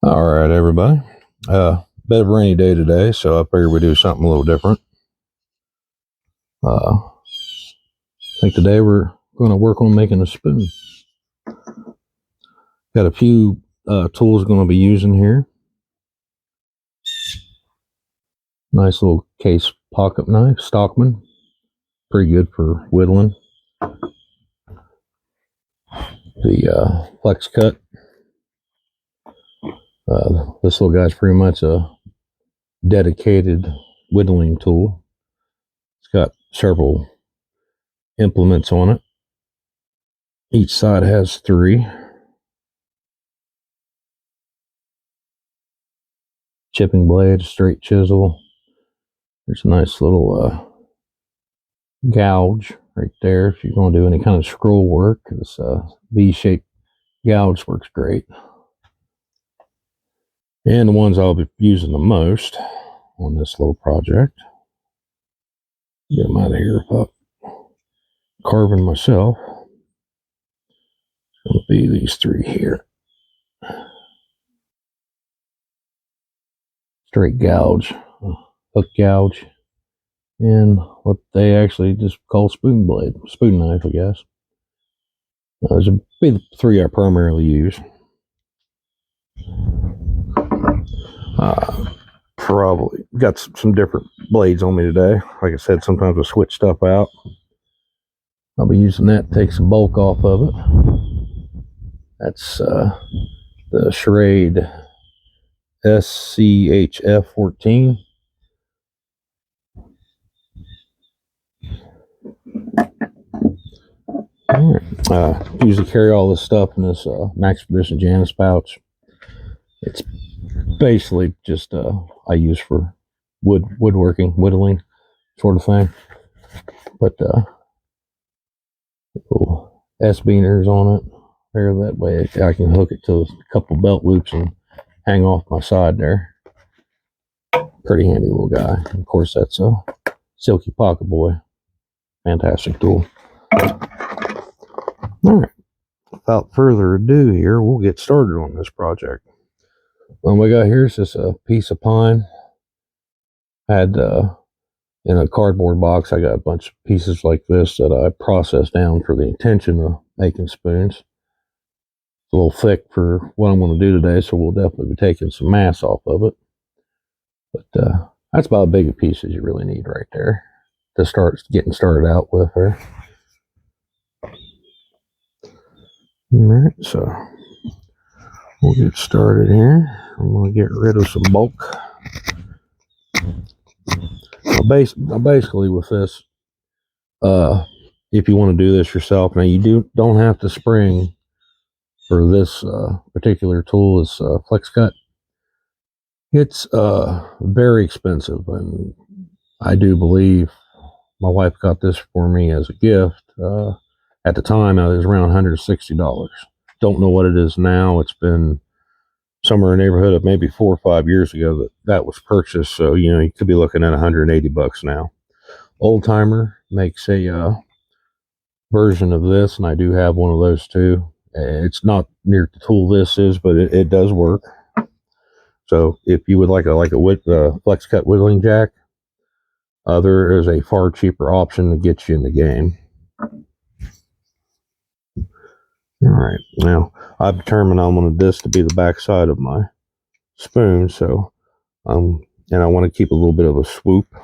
All right, everybody. Bit of a rainy day today, so I figured we'd do something a little different. I think today we're going to work on making a spoon. Got a few tools going to be using here. Nice little case pocket knife, Stockman. Pretty good for whittling. The flex cut. This little guy's pretty much a dedicated whittling tool. It's got several implements on it. Each side has 3. Chipping blade, straight chisel. There's a nice little gouge right there if you're going to do any kind of scroll work. This V-shaped gouge works great. And the ones I'll be using the most on this little project, get them out of here without carving myself, it'll be these 3 here. Straight gouge, hook gouge, and what they actually just call spoon knife, I guess. Those would be the 3 I primarily use. Probably got some different blades on me today. Like I said, sometimes I switch stuff out. I'll be using that to take some bulk off of it. That's the Charade SCHF 14. Usually carry all this stuff in this Maxpedition Janus pouch. It's basically just I use for woodworking, whittling sort of thing. But little S-beaners on it. There, that way I can hook it to a couple belt loops and hang off my side there. Pretty handy little guy. Of course, that's a Silky Pocket Boy. Fantastic tool. All right. Without further ado here, we'll get started on this project. What we got here is just a piece of pine. I had in a cardboard box, I got a bunch of pieces like this that I processed down for the intention of making spoons. It's a little thick for what I'm going to do today, so we'll definitely be taking some mass off of it. But that's about as big a piece as you really need right there to start getting started out with her. All right, so we'll get started here. I'm going to get rid of some bulk. Now basically with this, if you want to do this yourself, now you don't have to spring for this particular tool. Is flex cut. It's very expensive, and I do believe my wife got this for me as a gift. At the time, it was around $160. Don't know what it is now. It's been somewhere in the neighborhood of maybe 4 or 5 years ago that was purchased. So, you could be looking at $180 now. Old Timer makes a version of this, and I do have one of those too. It's not near the tool this is, but it does work. So if you would like a flex cut whittling jack, there is a far cheaper option to get you in the game. All right, now I've determined I wanted this to be the back side of my spoon, so and I want to keep a little bit of a swoop,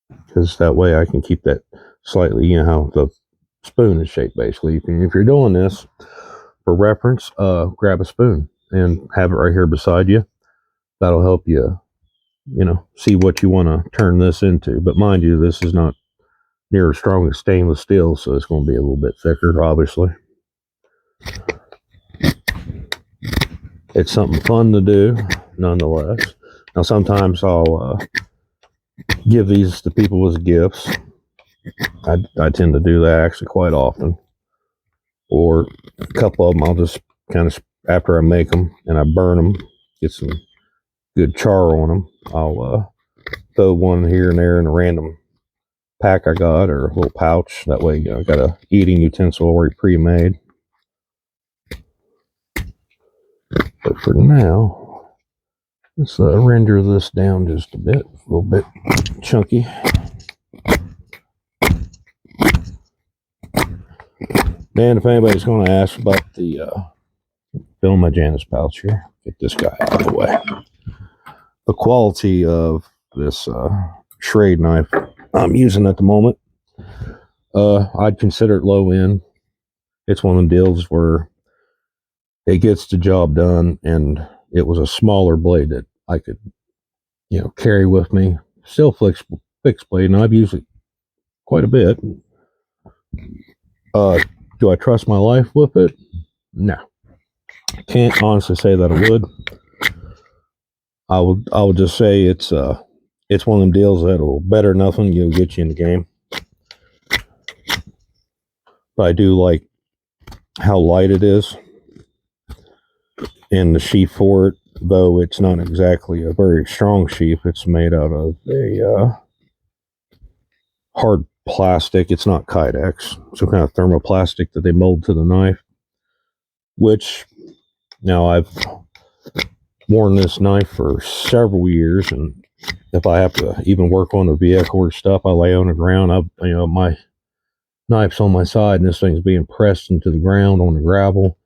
because that way I can keep that slightly, how the spoon is shaped basically. If you're doing this for reference, grab a spoon and have it right here beside you. That'll help you, see what you want to turn this into. But mind you, this is not near as strong as stainless steel, so it's going to be a little bit thicker, obviously. It's something fun to do, nonetheless. Now, sometimes I'll give these to people as gifts. I tend to do that actually quite often. Or a couple of them, I'll just kind of, after I make them and I burn them, get some good char on them, I'll throw one here and there in a random pack I got, or a little pouch. That way I got a eating utensil already pre-made. But for now, let's render this down just a bit, a little bit chunky. And if anybody's going to ask about the film my Janus pouch here, get this guy out of the way. The quality of this Schrade knife I'm using at the moment, I'd consider it low end. It's one of them deals where it gets the job done, and it was a smaller blade that I could, carry with me. Still fixed blade, and I've used it quite a bit. Do I trust my life with it? No. Can't honestly say that I would. I would just say it's one of them deals that'll better nothing, you'll get you in the game. But I do like how light it is, and the sheath for it, though it's not exactly a very strong sheath. It's made out of a hard plastic. It's not Kydex, some kind of thermoplastic that they mold to the knife, which now I've worn this knife for several years, and if I have to even work on the vehicle or stuff, I lay on the ground. My knife's on my side, and this thing's being pressed into the ground on the gravel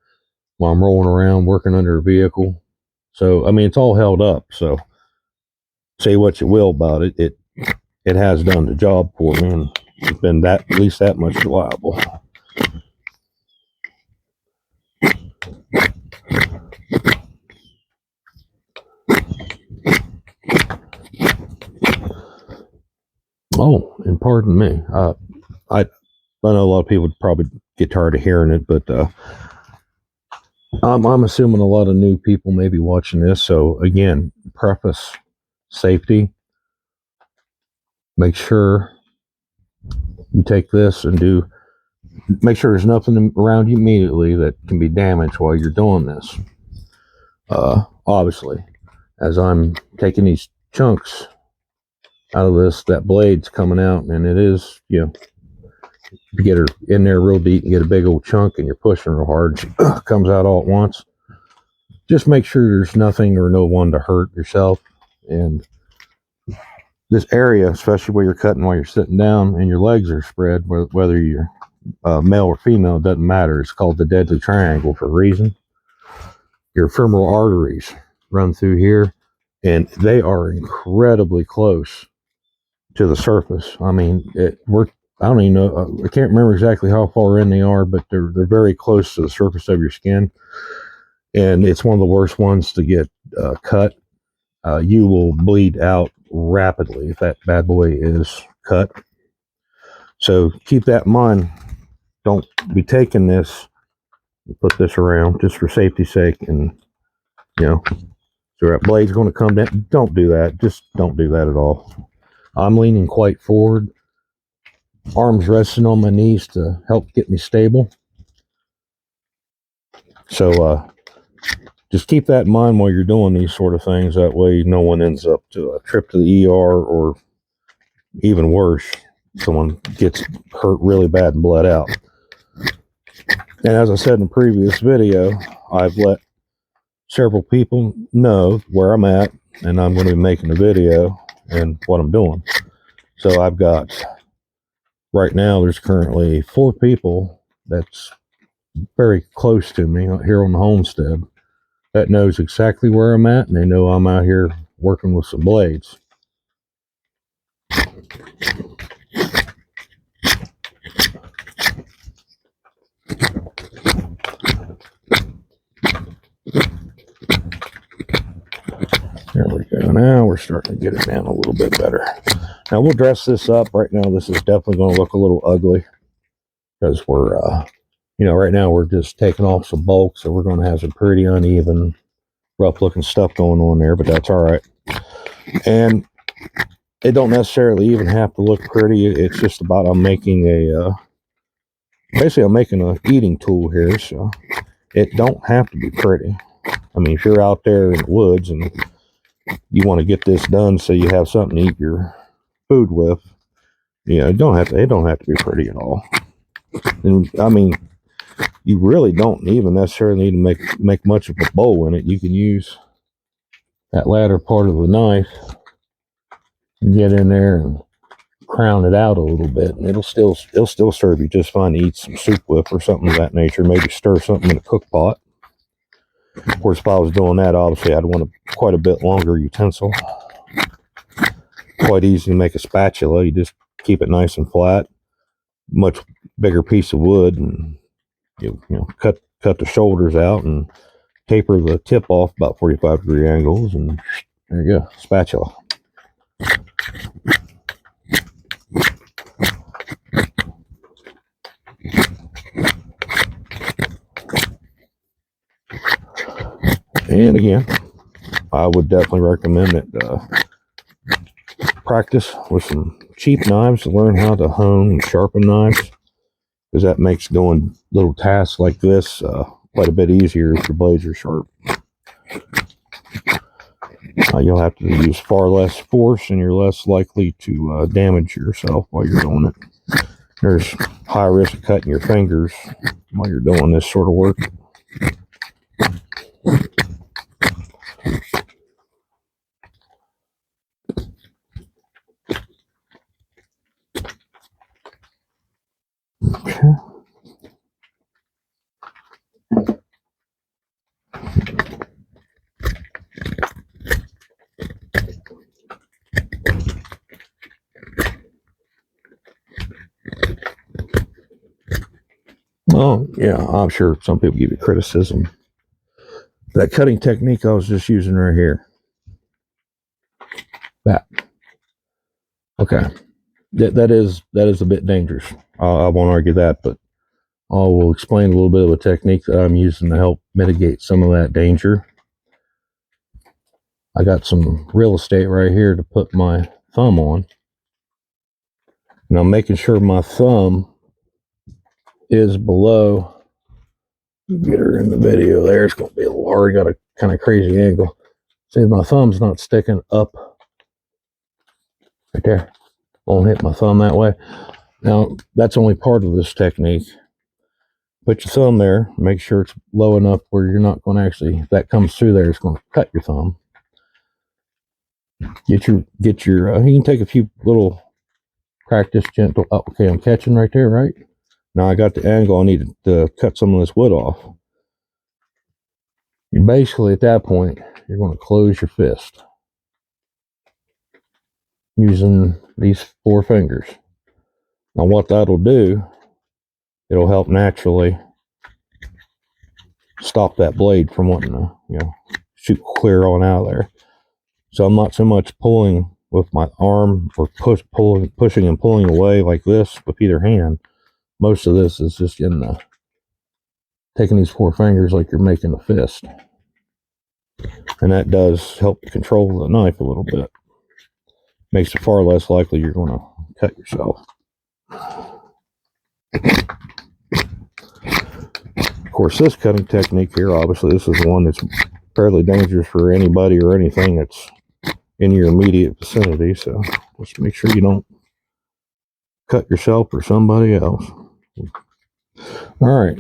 while I'm rolling around working under a vehicle. So I mean, it's all held up. So say what you will about it, it has done the job for me, and it's been at least that much reliable. Oh, and pardon me. I know a lot of people would probably get tired of hearing it, but I'm assuming a lot of new people may be watching this. So again, preface safety. Make sure you take this and make sure there's nothing around you immediately that can be damaged while you're doing this. Obviously, as I'm taking these chunks out of this, that blade's coming out, and it is, you get her in there real deep and get a big old chunk, and you're pushing real hard, she comes out all at once. Just make sure there's nothing or no one to hurt yourself. And this area, especially where you're cutting while you're sitting down and your legs are spread, whether you're male or female, it doesn't matter. It's called the deadly triangle for a reason. Your femoral arteries run through here, and they are incredibly close to the surface. I mean, I don't even know. I can't remember exactly how far in they are, but they're very close to the surface of your skin, and it's one of the worst ones to get cut. You will bleed out rapidly if that bad boy is cut. So keep that in mind. Don't be taking this, put this around just for safety's sake, and so that blade's going to come down. Don't do that. Just don't do that at all. I'm leaning quite forward, arms resting on my knees to help get me stable. So just keep that in mind while you're doing these sort of things. That way no one ends up to a trip to the ER, or even worse, someone gets hurt really bad and bled out. And as I said in a previous video, I've let several people know where I'm at, and I'm going to be making a video and what I'm doing. So I've got, right now, there's currently 4 people that's very close to me here on the homestead that knows exactly where I'm at, and they know I'm out here working with some blades. There we go. Now we're starting to get it down a little bit better. Now we'll dress this up. Right now this is definitely going to look a little ugly because we're, right now we're just taking off some bulk, so we're going to have some pretty uneven, rough looking stuff going on there, but that's all right. And it don't necessarily even have to look pretty. It's just about I'm making basically I'm making an eating tool here, so it don't have to be pretty. I mean, if you're out there in the woods and you want to get this done so you have something to eat your food with, it don't have to be pretty at all. And I mean, You really don't even necessarily need to make much of a bowl in it. You can use that latter part of the knife and get in there and crown it out a little bit, and it'll still serve you just fine to eat some soup with or something of that nature. Maybe stir something in a cook pot. Of course, if I was doing that, obviously I'd want quite a bit longer utensil. Quite easy to make a spatula. You just keep it nice and flat. Much bigger piece of wood, and you know, cut the shoulders out and taper the tip off about 45-degree angles, and there you go, spatula. And again, I would definitely recommend that practice with some cheap knives to learn how to hone and sharpen knives, because that makes doing little tasks like this quite a bit easier if your blades are sharp. You'll have to use far less force, and you're less likely to damage yourself while you're doing it. There's high risk of cutting your fingers while you're doing this sort of work. Okay. Well, yeah, I'm sure some people give you criticism. That cutting technique I was just using right here. That. Okay. That is a bit dangerous. I won't argue that, but I will explain a little bit of a technique that I'm using to help mitigate some of that danger. I got some real estate right here to put my thumb on. And I'm making sure my thumb is below. Get her in the video there. It's going to be a little hard. Got a kind of crazy angle. See, my thumb's not sticking up right there. Won't hit my thumb that way. Now, that's only part of this technique. Put your thumb there. Make sure it's low enough where you're not going to actually, if that comes through there, it's going to cut your thumb. Get your you can take a few little practice gentle. Oh, okay, I'm catching right there, right? Now I got the angle. I need to cut some of this wood off. And basically, at that point, you're going to close your fist using these 4 fingers. Now, what that'll do, it'll help naturally stop that blade from wanting to, shoot clear on out of there. So I'm not so much pulling with my arm or pushing and pulling away like this with either hand. Most of this is just taking these 4 fingers like you're making a fist. And that does help control the knife a little bit. Makes it far less likely you're going to cut yourself. Of course, this cutting technique here, obviously, this is one that's fairly dangerous for anybody or anything that's in your immediate vicinity. So just make sure you don't cut yourself or somebody else. All right,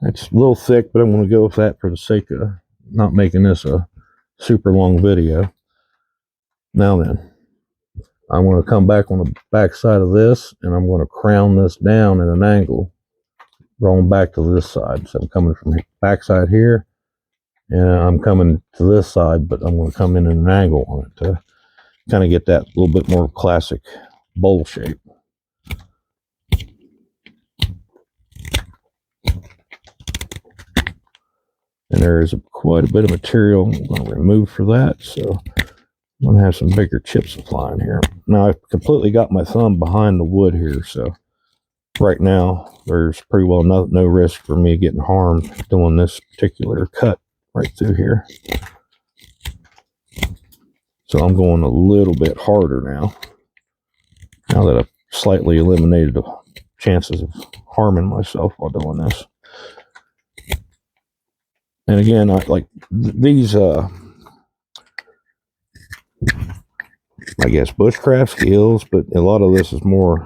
that's a little thick, but I'm going to go with that for the sake of not making this a super long video. Now then, I'm going to come back on the back side of this, and I'm going to crown this down at an angle, going back to this side. So I'm coming from the back side here, and I'm coming to this side, but I'm going to come in at an angle on it to kind of get that little bit more classic bowl shape. And there is quite a bit of material I'm going to remove for that, so I'm going to have some bigger chips flying here. Now, I've completely got my thumb behind the wood here, so right now there's pretty well no risk for me getting harmed doing this particular cut right through here. So I'm going a little bit harder now that I've slightly eliminated the chances of harming myself while doing this. And again, I like these, I guess, bushcraft skills, but a lot of this is more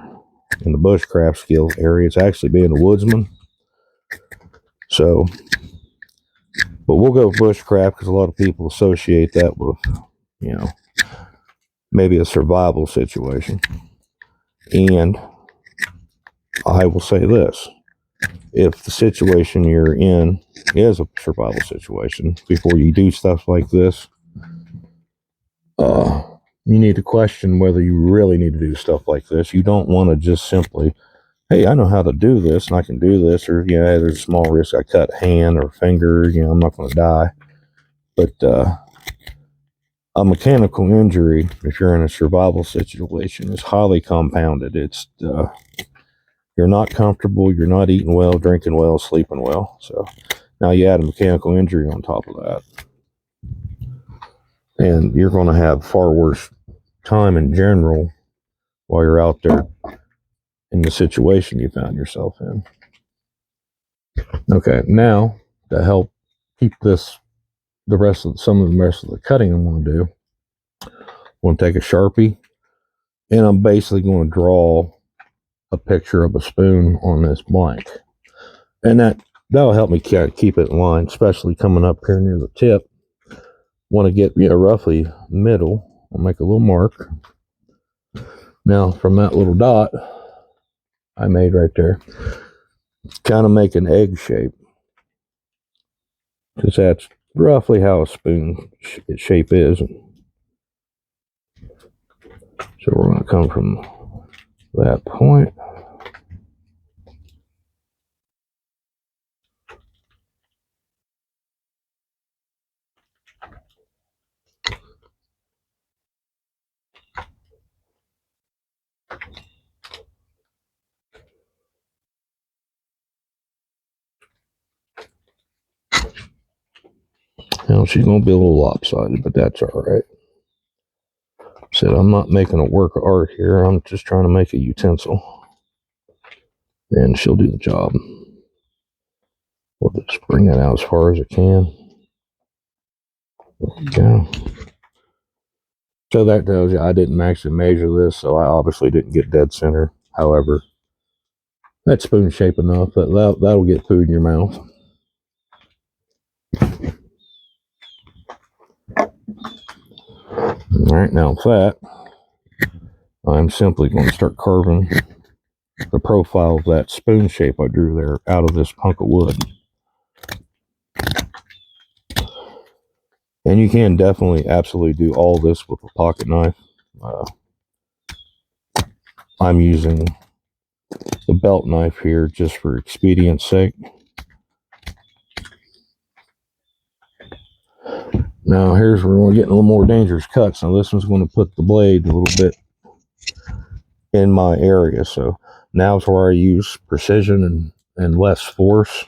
in the bushcraft skills area. It's actually being a woodsman. So, but we'll go bushcraft because a lot of people associate that with, you know, maybe a survival situation. And I will say this: if the situation you're in is a survival situation, before you do stuff like this, you need to question whether you really need to do stuff like this. You don't want to just simply, hey, I know how to do this and I can do this, or, you know, hey, there's a small risk I cut hand or finger, you know, I'm not going to die. But a mechanical injury, if you're in a survival situation, is highly compounded. It's you're not comfortable, you're not eating well, drinking well, sleeping well. So now you add a mechanical injury on top of that, and you're going to have far worse time in general while you're out there in the situation you found yourself in. Okay, now to help keep this, the rest of the cutting I'm going to do, I'm going to take a Sharpie and I'm basically going to draw a picture of a spoon on this blank, and that'll help me keep it in line, especially coming up here near the tip. Want to get, you know, roughly middle. I'll make a little mark. Now from that little dot I made right there, kind of make an egg shape, because that's roughly how a spoon shape is. So we're going to come from that point. Now she's going to be a little lopsided, but that's all right. So I'm not making a work of art here. I'm just trying to make a utensil, and she'll do the job. We'll just bring it out as far as it can. There we go. So that tells you I didn't actually measure this, so I obviously didn't get dead center. However, that's spoon shape enough that that'll get food in your mouth. All right, now with that, I'm simply going to start carving the profile of that spoon shape I drew there out of this hunk of wood. And you can definitely, absolutely do all this with a pocket knife. I'm using the belt knife here just for expedience sake. Now here's where we're getting a little more dangerous cuts. Now this one's going to put the blade a little bit in my area. So now's where I use precision and less force.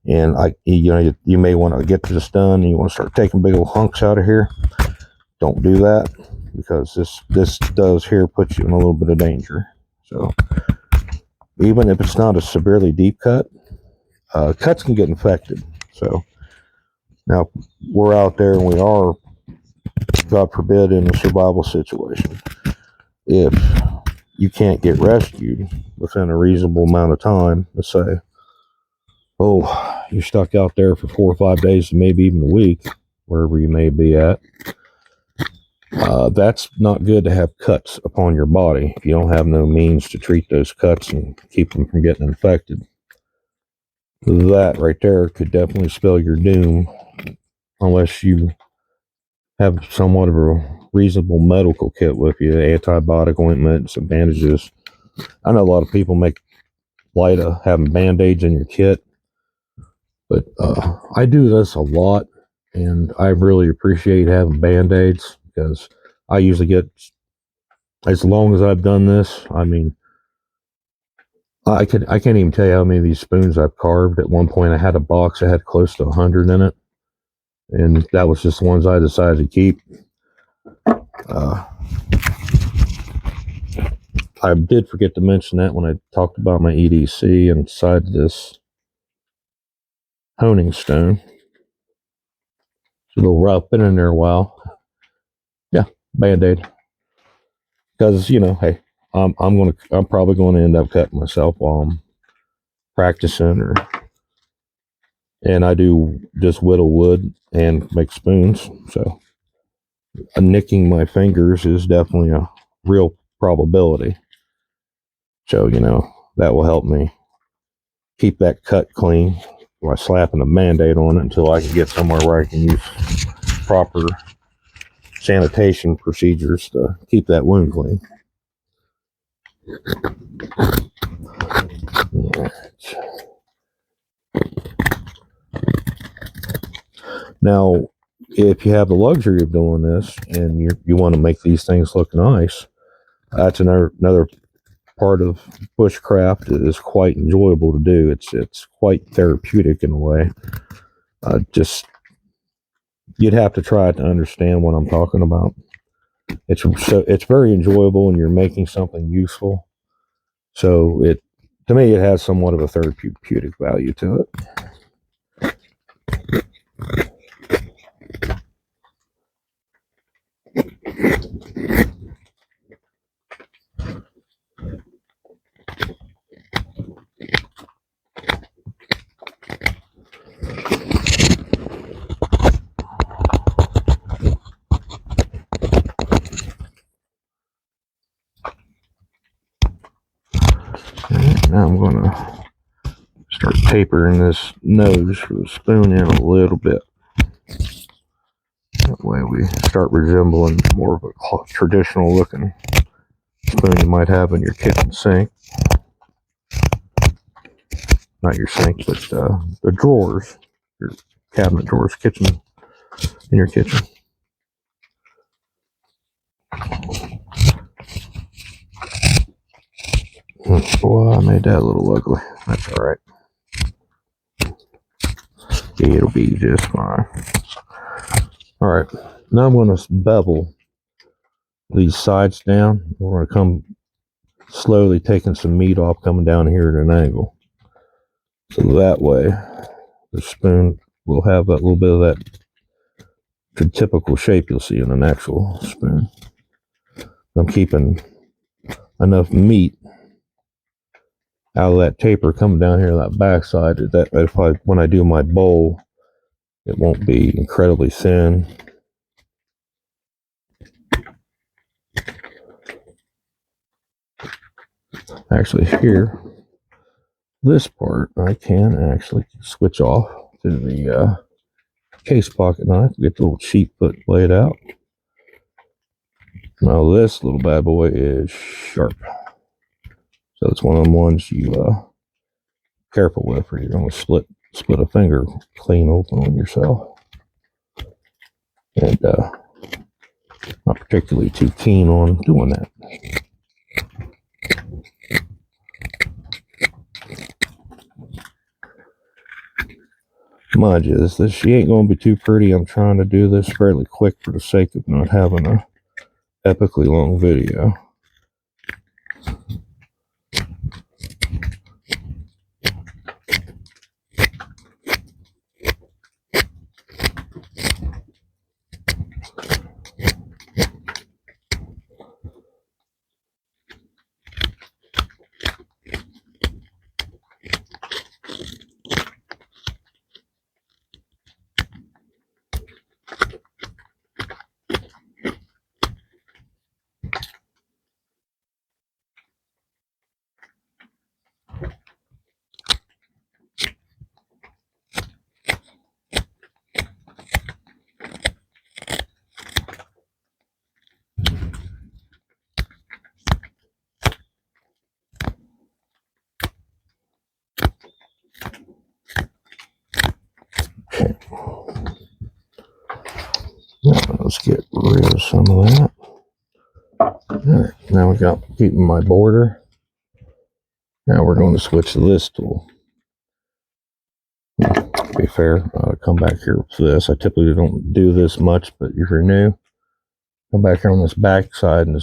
And you may want to get this done and you want to start taking big old hunks out of here. Don't do that, because this does here put you in a little bit of danger. So even if it's not a severely deep cut, cuts can get infected. So now we're out there and we are, God forbid, in a survival situation. If you can't get rescued within a reasonable amount of time, let's say, oh, you're stuck out there for 4 or 5 days, maybe even a week, wherever you may be at, that's not good to have cuts upon your body if you don't have no means to treat those cuts and keep them from getting infected. That right there could definitely spell your doom, unless you have somewhat of a reasonable medical kit with you, antibiotic ointment, some bandages. I know a lot of people make light of having band-aids in your kit, but I do this a lot, and I really appreciate having band-aids, because I usually get, as long as I've done this, I mean, I can't even tell you how many of these spoons I've carved. At one point I had a box that had close to 100 in it, and that was just the ones I decided to keep. I did forget to mention that when I talked about my EDC inside this honing stone. It's a little rough, been in there a while. Yeah, band-aid. Because, you know, hey, I'm probably going to end up cutting myself while I'm practicing or And I do just whittle wood and make spoons. So nicking my fingers is definitely a real probability. So, you know, that will help me keep that cut clean by slapping a Band-Aid on it until I can get somewhere where I can use proper sanitation procedures to keep that wound clean. Right. Now, if you have the luxury of doing this and you want to make these things look nice, that's another part of bushcraft that is quite enjoyable to do. It's quite therapeutic in a way. Just you'd have to try it to understand what I'm talking about. It's very enjoyable, and you're making something useful. So to me, it has somewhat of a therapeutic value to it. Now I'm going to start tapering this nose for the spoon in a little bit. That way we start resembling more of a traditional looking spoon you might have in your kitchen sink. Not your sink, but the drawers, your cabinet drawers, in your kitchen. Well, I made that a little ugly. That's all right. It'll be just fine. All right, now I'm going to bevel these sides down. We're going to come slowly taking some meat off, coming down here at an angle. So that way, the spoon will have a little bit of that typical shape you'll see in an actual spoon. I'm keeping enough meat out of that taper coming down here that backside. That when I do my bowl, it won't be incredibly thin. Actually, here, this part I can actually switch off to the case pocket knife. Get the little cheap foot blade out. Now this little bad boy is sharp, so it's one of them ones you careful with, or you're going to split a finger clean open on yourself. And not particularly too keen on doing that. Mind you, she ain't going to be too pretty. I'm trying to do this fairly quick for the sake of not having a epically long video. Okay. Now let's get rid of some of that. Alright, now we got keeping my border. Now we're going to switch to this tool. To be fair, I'll come back here with this. I typically don't do this much, but if you're new, come back here on this back side and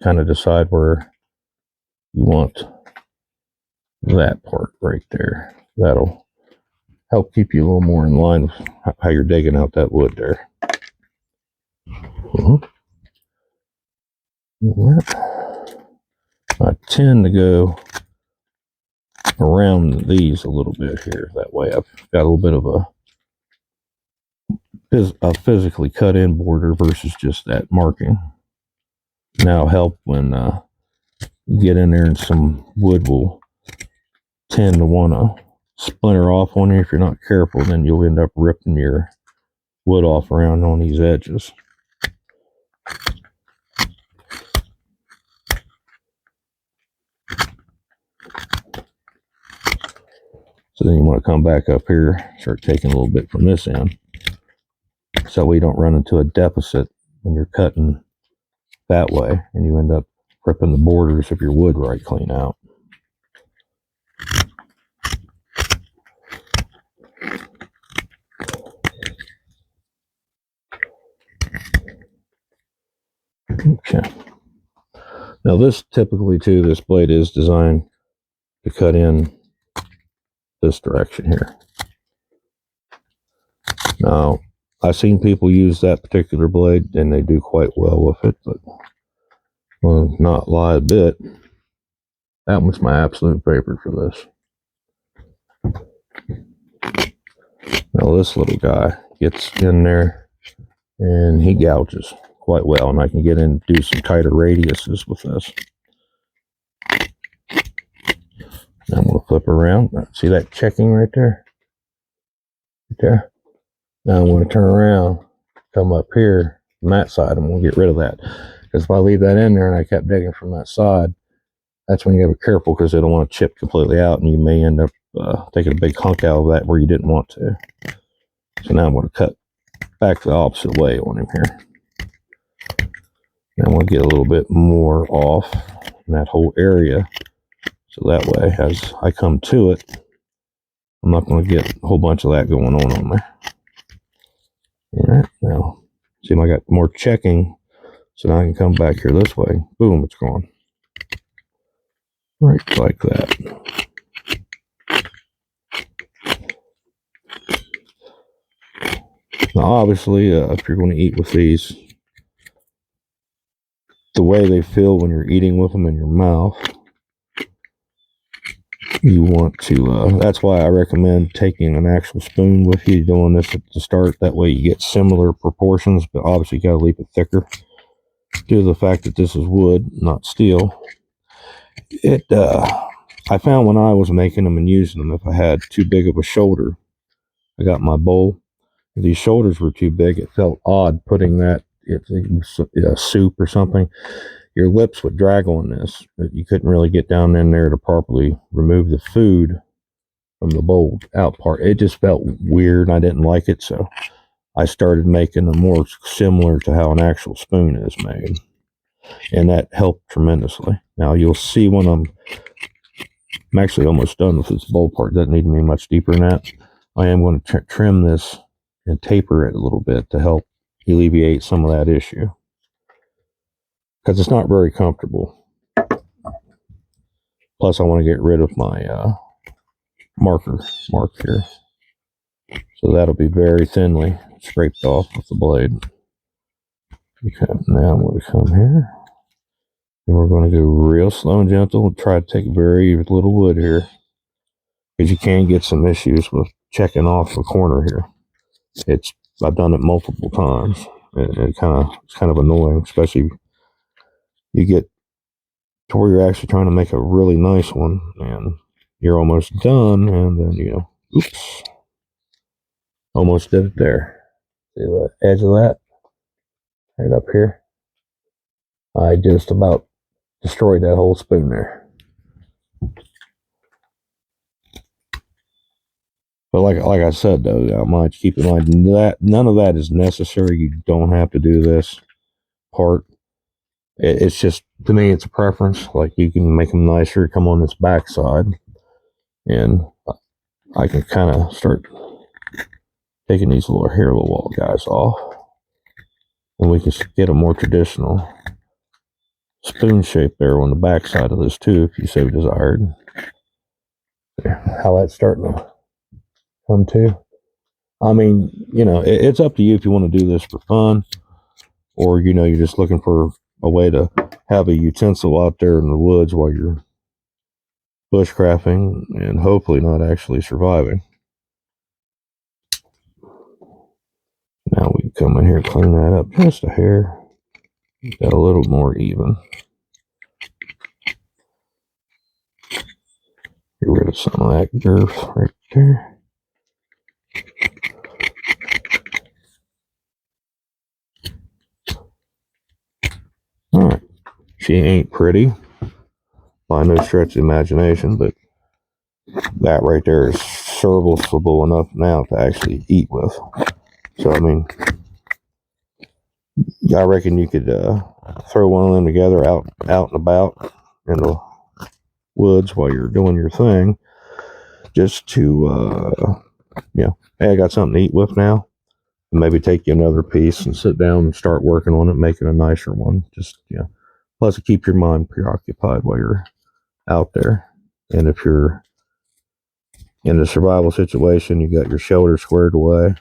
kind of decide where you want that part right there. That'll help keep you a little more in line with how you're digging out that wood there. I tend to go around these a little bit here. That way I've got a little bit of a physically cut in border versus just that marking. That'll help when you get in there and some wood will tend to want to splinter off on you. If you're not careful, then you'll end up ripping your wood off around on these edges. So then you want to come back up here, start taking a little bit from this end, so we don't run into a deficit when you're cutting that way, and you end up ripping the borders of your wood right clean out. Okay. Now this typically too, this blade is designed to cut in this direction here. Now, I've seen people use that particular blade and they do quite well with it, but will not lie a bit. That one's my absolute favorite for this. Now this little guy gets in there and he gouges quite well, and I can get in and do some tighter radiuses with this. Now I'm going to flip around. See that checking right there? Right there. Now I'm going to turn around, come up here from that side. I'm going to get rid of that, because if I leave that in there and I kept digging from that side, that's when you got to be careful, because they don't want to chip completely out, and you may end up taking a big hunk out of that where you didn't want to. So now I'm going to cut back the opposite way on him here. Now I'm going to get a little bit more off in that whole area, so that way as I come to it, I'm not going to get a whole bunch of that going on there. All right, now see if I got more checking, so now I can come back here this way. Boom, it's gone. Right like that. Now obviously, if you're going to eat with these, the way they feel when you're eating with them in your mouth, you want to, that's why I recommend taking an actual spoon with you, doing this at the start. That way you get similar proportions, but obviously you got to leave it thicker due to the fact that this is wood, not steel. I found when I was making them and using them, if I had too big of a shoulder, I got my bowl, if these shoulders were too big, it felt odd putting that, if it was a soup or something, your lips would drag on this, but you couldn't really get down in there to properly remove the food from the bowl out part. It just felt weird, and I didn't like it, so I started making them more similar to how an actual spoon is made, and that helped tremendously. Now you'll see when I'm actually almost done with this bowl part, doesn't need to be much deeper than that. I am going to trim this and taper it a little bit to help alleviate some of that issue, because it's not very comfortable. Plus I want to get rid of my mark here, so that'll be very thinly scraped off with the blade. Okay, now I'm going to come here and we're going to go real slow and gentle and try to take very little wood here, because you can get some issues with checking off the corner here. I've done it multiple times. It's kind of annoying, especially you get to where you're actually trying to make a really nice one and you're almost done, and then oops, almost did it there. See the edge of that right up here? I just about destroyed that whole spoon there. But like I said, though, I might keep in mind that none of that is necessary. You don't have to do this part. It's just, to me, it's a preference. Like, you can make them nicer, come on this back side, and I can kind of start taking these little hair wall guys off, and we can get a more traditional spoon shape there on the back side of this too, if you so desired. How that's starting to come to. I mean, it's up to you if you want to do this for fun, or you're just looking for a way to have a utensil out there in the woods while you're bushcrafting and hopefully not actually surviving. Now we can come in here and clean that up just a hair. Got a little more even. Get rid of some of that girth right there. Alright. She ain't pretty by no stretch of the imagination, but that right there is serviceable enough now to actually eat with. So, I mean, I reckon you could throw one of them together out and about in the woods while you're doing your thing, just to, hey, I got something to eat with now. Maybe take you another piece and sit down and start working on it, making a nicer one. Just, plus to keep your mind preoccupied while you're out there. And if you're in a survival situation, you got your shelter squared away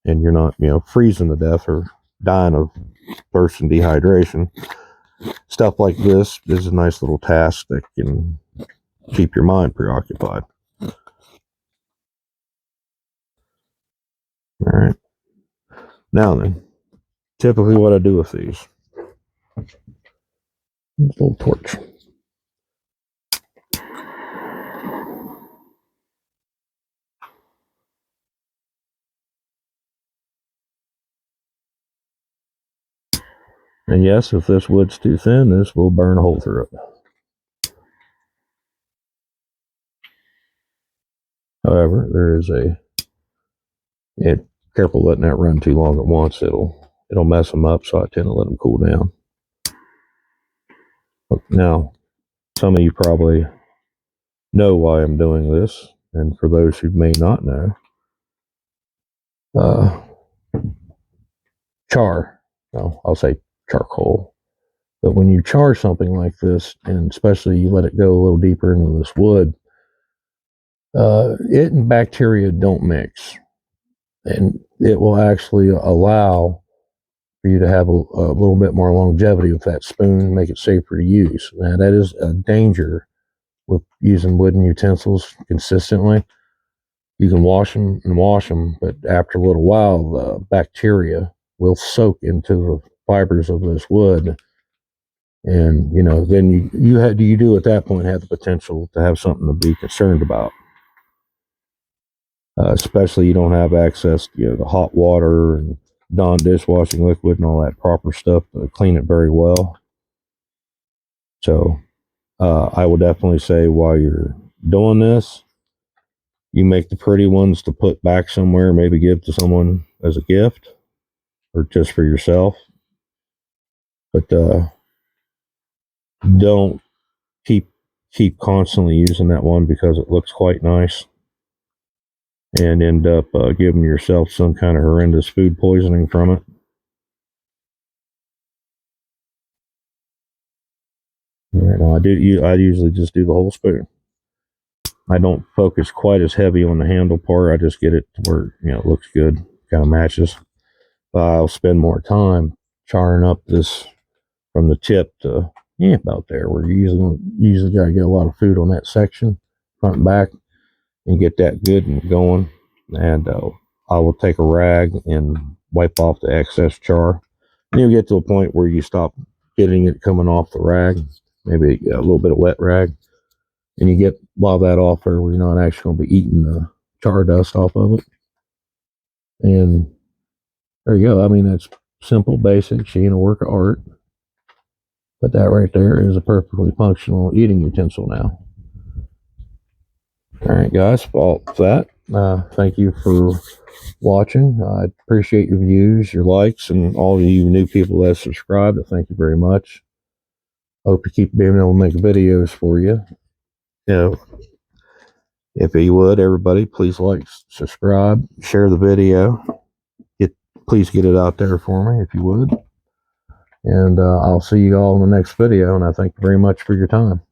and you're not, freezing to death or dying of thirst and dehydration, stuff like this is a nice little task that can keep your mind preoccupied. All right. Now then, typically what I do with these, little torch. And yes, if this wood's too thin, this will burn a hole through it. However, there is careful letting that run too long at once. It'll mess them up, so I tend to let them cool down. Now, some of you probably know why I'm doing this, and for those who may not know, char, well, I'll say charcoal, but when you char something like this, and especially you let it go a little deeper into this wood, it and bacteria don't mix, and it will actually allow for you to have a little bit more longevity with that spoon, make it safer to use. Now, that is a danger with using wooden utensils consistently. You can wash them, but after a little while, the bacteria will soak into the fibers of this wood, and then you do at that point have the potential to have something to be concerned about. Especially you don't have access to the hot water and Dawn dishwashing liquid and all that proper stuff to clean it very well. So I will definitely say while you're doing this, you make the pretty ones to put back somewhere, maybe give to someone as a gift or just for yourself. But don't keep constantly using that one because it looks quite nice and end up giving yourself some kind of horrendous food poisoning from it. I usually just do the whole spoon. I don't focus quite as heavy on the handle part. I just get it to where it looks good, kind of matches. I'll spend more time charring up this from the tip to about there, where you usually got to get a lot of food on that section, front and back, and get that good and going. And I will take a rag and wipe off the excess char. And you'll get to a point where you stop getting it coming off the rag, maybe a little bit of wet rag, and you get a lot of that off there where you're not actually going to be eating the char dust off of it. And there you go. I mean, that's simple, basic. She ain't a work of art. But that right there is a perfectly functional eating utensil now. All right, guys. Well, that. Thank you for watching. I appreciate your views, your likes, and all of you new people that subscribed. Thank you very much. Hope to keep being able to make videos for you. If you would, everybody, please like, subscribe, share the video. Please get it out there for me if you would. And I'll see you all in the next video, and I thank you very much for your time.